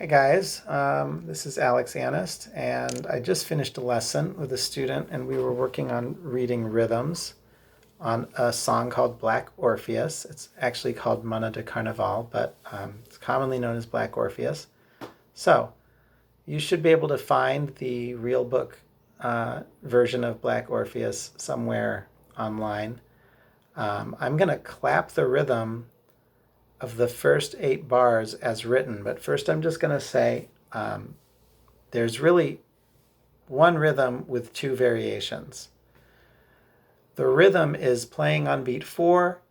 Hi guys, this is Alex Anist, and I just finished a lesson with a student, and we were working on reading rhythms on a song called Black Orpheus. It's actually called Mana de Carnaval, but it's commonly known as Black Orpheus. So you should be able to find the real book version of Black Orpheus somewhere online. I'm going to clap the rhythm of the first 8 bars as written, but first I'm just going to say there's really one rhythm with 2 variations. The rhythm is playing on beat 4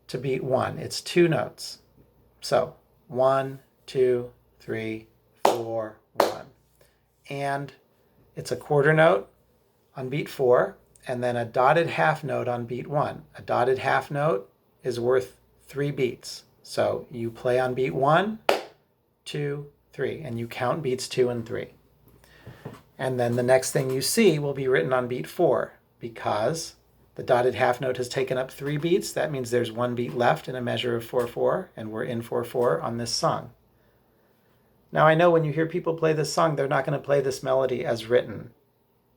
to beat 1. It's 2 notes. So 1, 2, 3, 4, 1. And it's a quarter note on beat 4 and then a dotted half note on beat 1. A dotted half note is worth 3 beats. So you play on beat 1, 2, 3, and you count beats 2 and 3. And then the next thing you see will be written on beat 4 because the dotted half note has taken up 3 beats. That means there's 1 beat left in a measure of 4/4, and we're in 4/4 on this song. Now I know when you hear people play this song, they're not going to play this melody as written,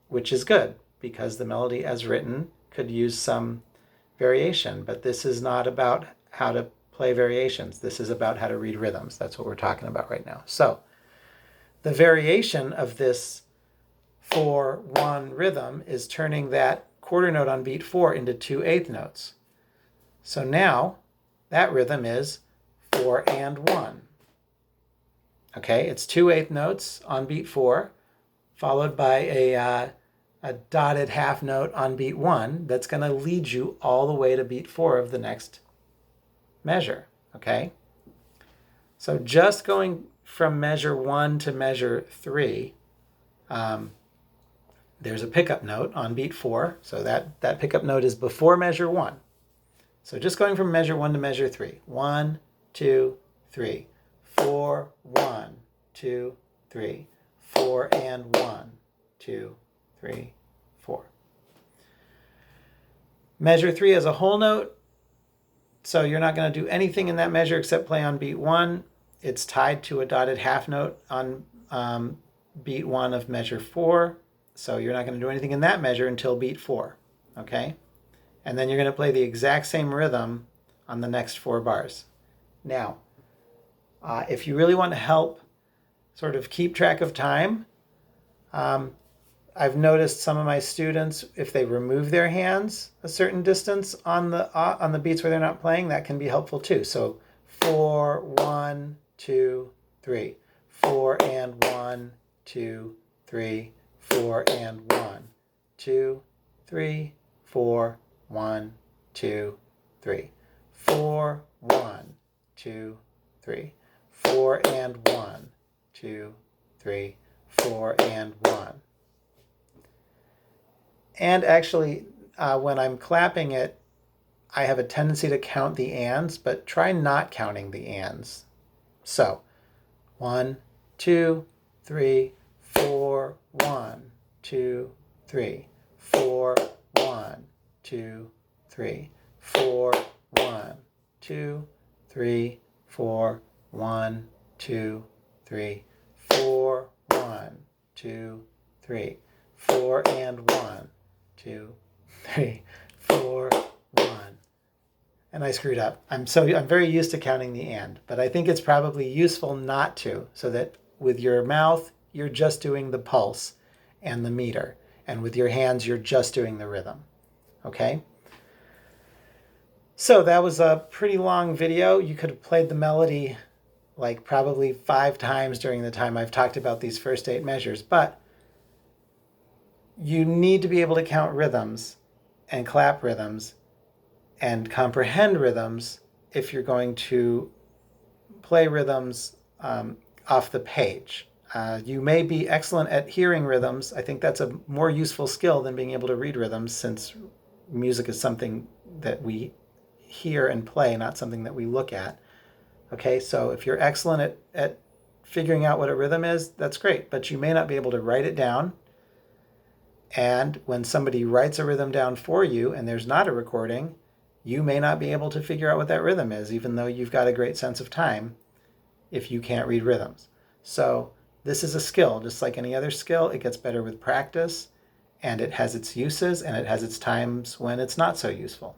which is good because the melody as written could use some variation, but this is not about how to play variations. This is about how to read rhythms. That's what we're talking about right now. So the variation of this 4/1 rhythm is turning that quarter note on beat 4 into 2 eighth notes. So now that rhythm is 4 and 1. Okay, it's 2 eighth notes on beat 4, followed by a dotted half note on beat 1 that's going to lead you all the way to beat 4 of the next measure. Okay, so just going from measure 1 to measure 3, there's a pickup note on beat 4, so that pickup note is before measure 1. So just going from measure 1 to measure 3, 1, 2, 3, 4, 1, 2, 3, 4 and 1, 2, 3, 4. Measure 3 has a whole note, so you're not going to do anything in that measure except play on beat 1. It's tied to a dotted half note on beat 1 of measure 4, so you're not going to do anything in that measure until beat 4, okay? And then you're going to play the exact same rhythm on the next 4 bars. Now, if you really want to help sort of keep track of time, I've noticed some of my students, if they remove their hands a certain distance on the beats where they're not playing, that can be helpful too. So 4, 1, 2, 3, 4 and 1, 2, 3, 4 and 1, 2, 3, 4, 1, 2, 3, 4, 1, 2, 3, 4 and 1, 2, 3, 4 and 1. And actually, when I'm clapping it, I have a tendency to count the ands, but try not counting the ands. So 1, 2, 3, 4, 1, 2, 3, 4, 1, 2, 3, 4, 1, 2, 3, 4, 1, 2, 3, 4, 1, 2, 3, 4 and 1, 2, 3, 4, 1. And I screwed up. I'm very used to counting the and, but I think it's probably useful not to, so that with your mouth, you're just doing the pulse and the meter. And with your hands, you're just doing the rhythm. Okay? So that was a pretty long video. You could have played the melody like probably 5 times during the time I've talked about these first 8 measures, but you need to be able to count rhythms and clap rhythms and comprehend rhythms if you're going to play rhythms off the page. You may be excellent at hearing rhythms. I think that's a more useful skill than being able to read rhythms, since music is something that we hear and play, not something that we look at. Okay, so if you're excellent at figuring out what a rhythm is, that's great, but you may not be able to write it down. And when somebody writes a rhythm down for you and there's not a recording, you may not be able to figure out what that rhythm is, even though you've got a great sense of time, if you can't read rhythms. So this is a skill, just like any other skill. It gets better with practice, and it has its uses and it has its times when it's not so useful.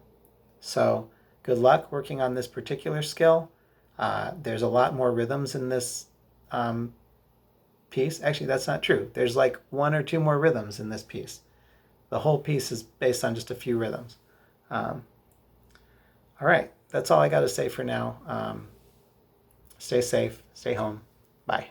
So good luck working on this particular skill. There's a lot more rhythms in this piece. Actually, that's not true. There's like one or two more rhythms in this piece. The whole piece is based on just a few rhythms. All right, that's all I got to say for now. Stay safe, stay home. Bye.